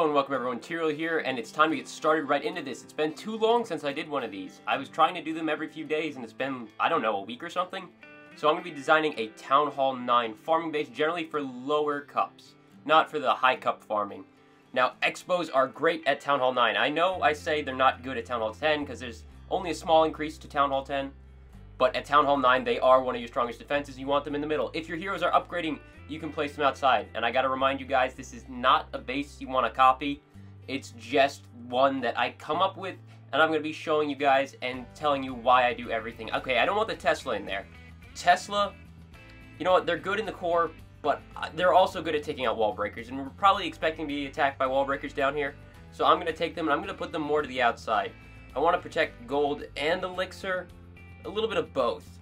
Hello and welcome everyone, Tyrael here, and it's time to get started right into this. It's been too long since I did one of these. I was trying to do them every few days and it's been, I don't know, a week or something. So I'm going to be designing a Townhall 9 farming base generally for lower cups, not for the high cup farming. Now, expos are great at Townhall 9. I know I say they're not good at Townhall 10 because there's only a small increase to Townhall 10. But at Townhall 9, they are one of your strongest defenses. You want them in the middle. If your heroes are upgrading, you can place them outside. And I gotta remind you guys, this is not a base you want to copy. It's just one that I come up with, and I'm gonna be showing you guys and telling you why I do everything. Okay, I don't want the Tesla in there. Tesla, you know what, they're good in the core, but they're also good at taking out wall breakers. And we're probably expecting to be attacked by wall breakers down here. So I'm gonna take them and I'm gonna put them more to the outside. I want to protect gold and elixir. A little bit of both,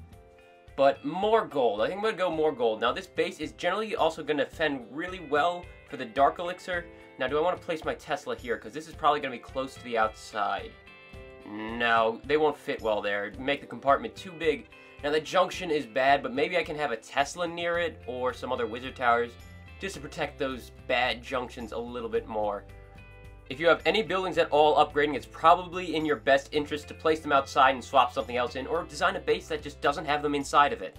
but more gold. I think I'm going to go more gold. Now this base is generally also going to defend really well for the dark elixir. Now do I want to place my Tesla here, because this is probably going to be close to the outside. No, they won't fit well there. Make the compartment too big. Now the junction is bad, but maybe I can have a Tesla near it or some other wizard towers just to protect those bad junctions a little bit more. If you have any buildings at all upgrading, it's probably in your best interest to place them outside and swap something else in, or design a base that just doesn't have them inside of it.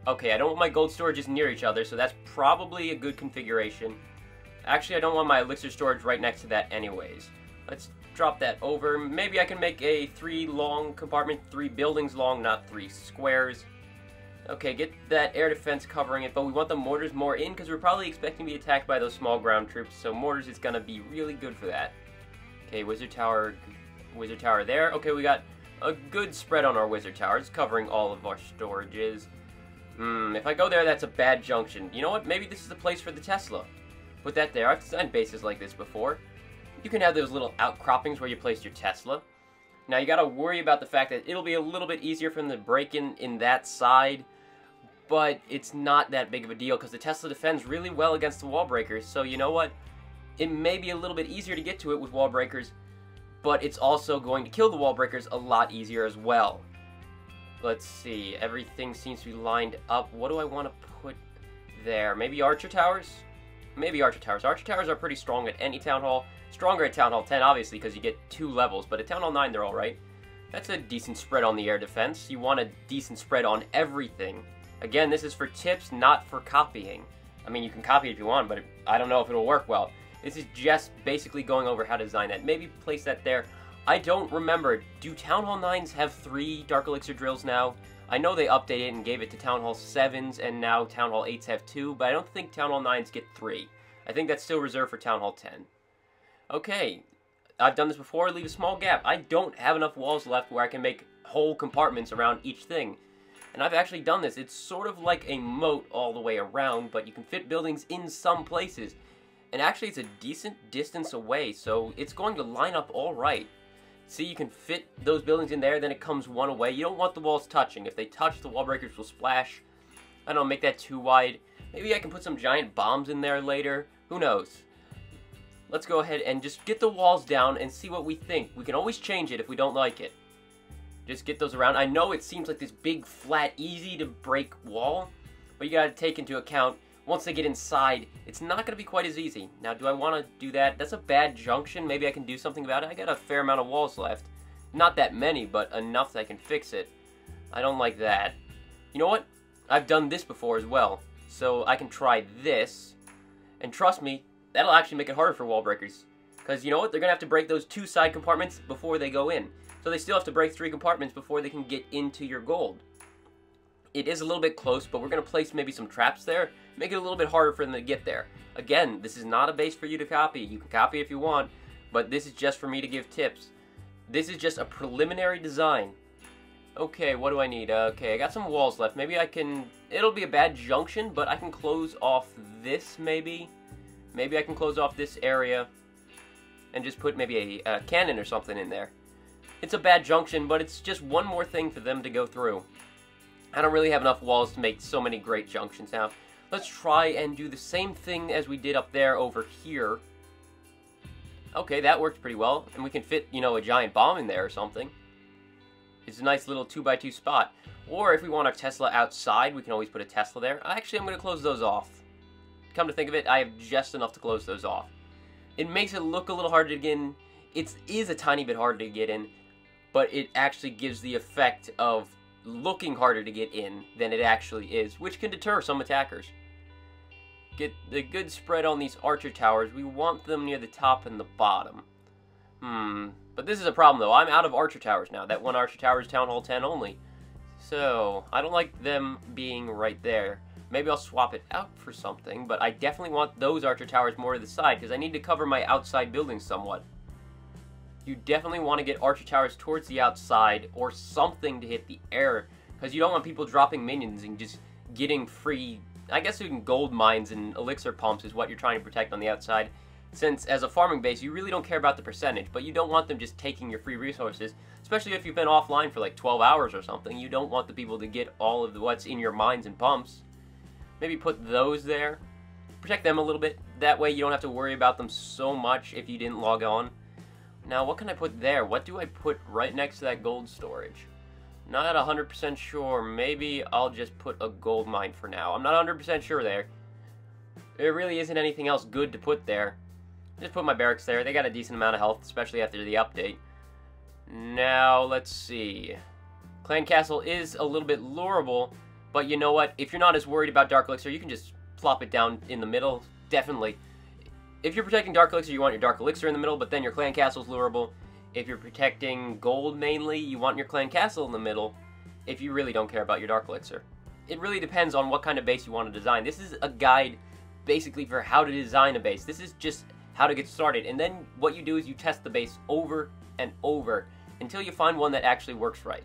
Okay, I don't want my gold storages near each other, so that's probably a good configuration. Actually, I don't want my elixir storage right next to that anyways. Let's drop that over. Maybe I can make a 3 long compartment, 3 buildings long, not 3 squares. Okay, get that air defense covering it, but we want the mortars more in because we're probably expecting to be attacked by those small ground troops, so mortars is going to be really good for that. Okay, wizard tower there. Okay, we got a good spread on our wizard towers, covering all of our storages. If I go there, that's a bad junction. You know what? Maybe this is the place for the Tesla. Put that there. I've designed bases like this before. You can have those little outcroppings where you place your Tesla. Now, you got to worry about the fact that it'll be a little bit easier for them to break in that side. But it's not that big of a deal because the Tesla defends really well against the wall breakers. So you know what? It may be a little bit easier to get to it with wall breakers, but it's also going to kill the wall breakers a lot easier as well. Let's see. Everything seems to be lined up. What do I want to put there? Maybe archer towers? Maybe archer towers. Archer towers are pretty strong at any town hall. Stronger at Townhall 10, obviously, because you get 2 levels. But at Townhall 9, they're alright. That's a decent spread on the air defense. You want a decent spread on everything. Again, this is for tips, not for copying. I mean, you can copy it if you want, but I don't know if it'll work well. This is just basically going over how to design that. Maybe place that there. I don't remember. Do Townhall 9s have 3 Dark Elixir drills now? I know they updated it and gave it to Townhall 7s, and now Townhall 8s have 2, but I don't think Townhall 9s get 3. I think that's still reserved for Townhall 10. Okay, I've done this before. Leave a small gap. I don't have enough walls left where I can make whole compartments around each thing. And I've actually done this. It's sort of like a moat all the way around, but you can fit buildings in some places. And actually, it's a decent distance away, so it's going to line up all right. See, you can fit those buildings in there, then it comes one away. You don't want the walls touching. If they touch, the wall breakers will splash. I don't know, make that too wide. Maybe I can put some giant bombs in there later. Who knows? Let's go ahead and just get the walls down and see what we think. We can always change it if we don't like it. Just get those around. I know it seems like this big, flat, easy to break wall, but you gotta take into account, once they get inside, it's not gonna be quite as easy. Now, do I wanna do that? That's a bad junction. Maybe I can do something about it. I got a fair amount of walls left. Not that many, but enough that I can fix it. I don't like that. You know what? I've done this before as well, so I can try this, and trust me, that'll actually make it harder for wall breakers. Because you know what? They're gonna have to break those 2 side compartments before they go in. So they still have to break 3 compartments before they can get into your gold. It is a little bit close, but we're going to place maybe some traps there. Make it a little bit harder for them to get there. Again, this is not a base for you to copy. You can copy if you want, but this is just for me to give tips. This is just a preliminary design. Okay, what do I need? Okay, I got some walls left. Maybe I can... It'll be a bad junction, but I can close off this maybe. Maybe I can close off this area and just put maybe a cannon or something in there. It's a bad junction, but it's just one more thing for them to go through. I don't really have enough walls to make so many great junctions now. Let's try and do the same thing as we did up there over here. Okay, that worked pretty well. And we can fit, you know, a giant bomb in there or something. It's a nice little 2x2 spot. Or if we want our Tesla outside, we can always put a Tesla there. Actually, I'm going to close those off. Come to think of it, I have just enough to close those off. It makes it look a little harder to get in. It is a tiny bit harder to get in, but it actually gives the effect of looking harder to get in than it actually is, which can deter some attackers. Get the good spread on these archer towers. We want them near the top and the bottom. But this is a problem, though. I'm out of archer towers now. That one archer tower is Townhall 10 only. So, I don't like them being right there. Maybe I'll swap it out for something, but I definitely want those archer towers more to the side, because I need to cover my outside buildings somewhat. You definitely want to get archer towers towards the outside, or something to hit the air, because you don't want people dropping minions and just getting free, I guess even gold mines and elixir pumps is what you're trying to protect on the outside. Since, as a farming base, you really don't care about the percentage, but you don't want them just taking your free resources, especially if you've been offline for like 12 hours or something. You don't want the people to get all of what's in your mines and pumps. Maybe put those there. Protect them a little bit. That way you don't have to worry about them so much if you didn't log on. Now, what can I put there? What do I put right next to that gold storage? Not 100% sure. Maybe I'll just put a gold mine for now. I'm not 100% sure there. There really isn't anything else good to put there. Just put my barracks there. They got a decent amount of health, especially after the update. Now, let's see. Clan Castle is a little bit lureable, but you know what? If you're not as worried about Dark Elixir, you can just plop it down in the middle. Definitely. If you're protecting Dark Elixir, you want your Dark Elixir in the middle, but then your Clan Castle's lureable. If you're protecting gold mainly, you want your Clan Castle in the middle, if you really don't care about your Dark Elixir. It really depends on what kind of base you want to design. This is a guide, basically, for how to design a base. This is just how to get started, and then what you do is you test the base over and over until you find one that actually works right.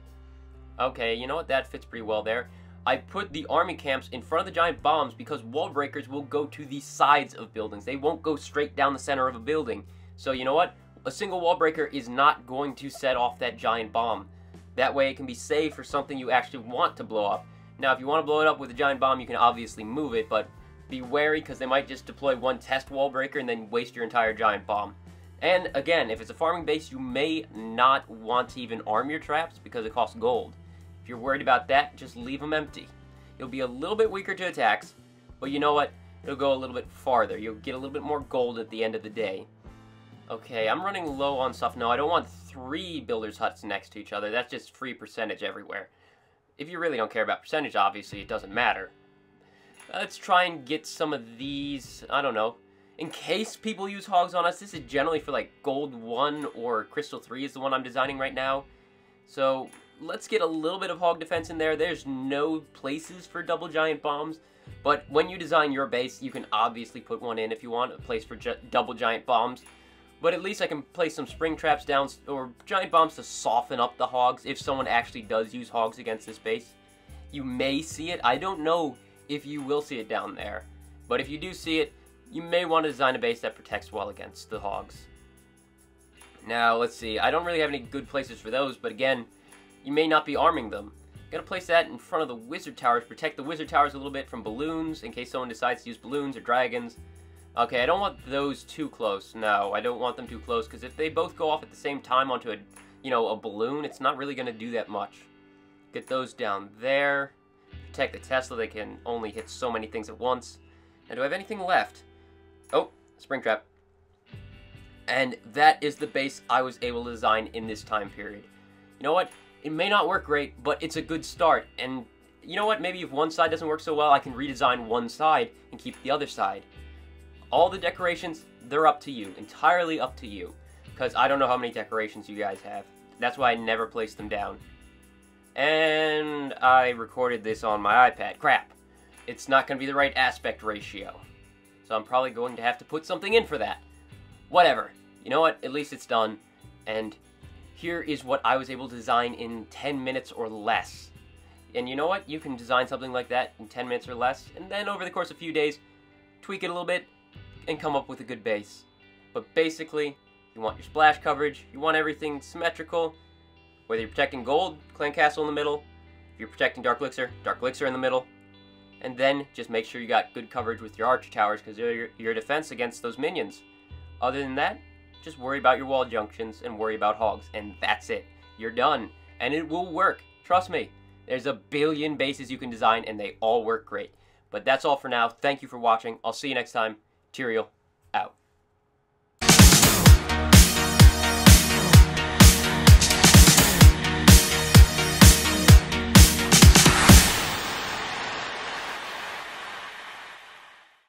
Okay, you know what? That fits pretty well there. I put the army camps in front of the giant bombs because wall breakers will go to the sides of buildings. They won't go straight down the center of a building. So you know what? A single wall breaker is not going to set off that giant bomb. That way it can be saved for something you actually want to blow up. Now, if you want to blow it up with a giant bomb, you can obviously move it, but be wary because they might just deploy one test wall breaker and then waste your entire giant bomb. And again, if it's a farming base, you may not want to even arm your traps because it costs gold. If you're worried about that, just leave them empty. You'll be a little bit weaker to attacks, but you know what? It'll go a little bit farther. You'll get a little bit more gold at the end of the day. Okay, I'm running low on stuff. No, I don't want 3 builders' huts next to each other. That's just free percentage everywhere. If you really don't care about percentage, obviously, it doesn't matter. Let's try and get some of these, I don't know. In case people use hogs on us, this is generally for like gold 1 or crystal 3 is the one I'm designing right now. So let's get a little bit of hog defense in there. There's no places for double giant bombs, but when you design your base, you can obviously put one in if you want a place for double giant bombs. But at least I can place some spring traps down or giant bombs to soften up the hogs if someone actually does use hogs against this base. You may see it. I don't know if you will see it down there. But if you do see it, you may want to design a base that protects well against the hogs. Now, let's see. I don't really have any good places for those, but again, you may not be arming them. Gotta place that in front of the wizard towers. Protect the wizard towers a little bit from balloons in case someone decides to use balloons or dragons. Okay, I don't want those too close. No, I don't want them too close, because if they both go off at the same time onto a, a balloon, it's not really going to do that much. Get those down there. Protect the Tesla. They can only hit so many things at once. Now, do I have anything left? Oh, springtrap. And that is the base I was able to design in this time period. You know what? It may not work great, but it's a good start. And you know what? Maybe if one side doesn't work so well, I can redesign one side and keep the other side. All the decorations, they're up to you. Entirely up to you. Because I don't know how many decorations you guys have. That's why I never place them down. And I recorded this on my iPad. Crap. It's not going to be the right aspect ratio. So I'm probably going to have to put something in for that. Whatever. You know what? At least it's done. And here is what I was able to design in 10 minutes or less. And you know what? You can design something like that in 10 minutes or less. And then over the course of a few days, tweak it a little bit and come up with a good base. But basically, you want your splash coverage. You want everything symmetrical. Whether you're protecting gold, Clan Castle in the middle. If you're protecting Dark Elixir in the middle. And then just make sure you got good coverage with your archer towers because they're your defense against those minions. Other than that, just worry about your wall junctions and worry about hogs. And that's it. You're done. And it will work. Trust me. There's a billion bases you can design and they all work great. But that's all for now. Thank you for watching. I'll see you next time. Tyrael, out.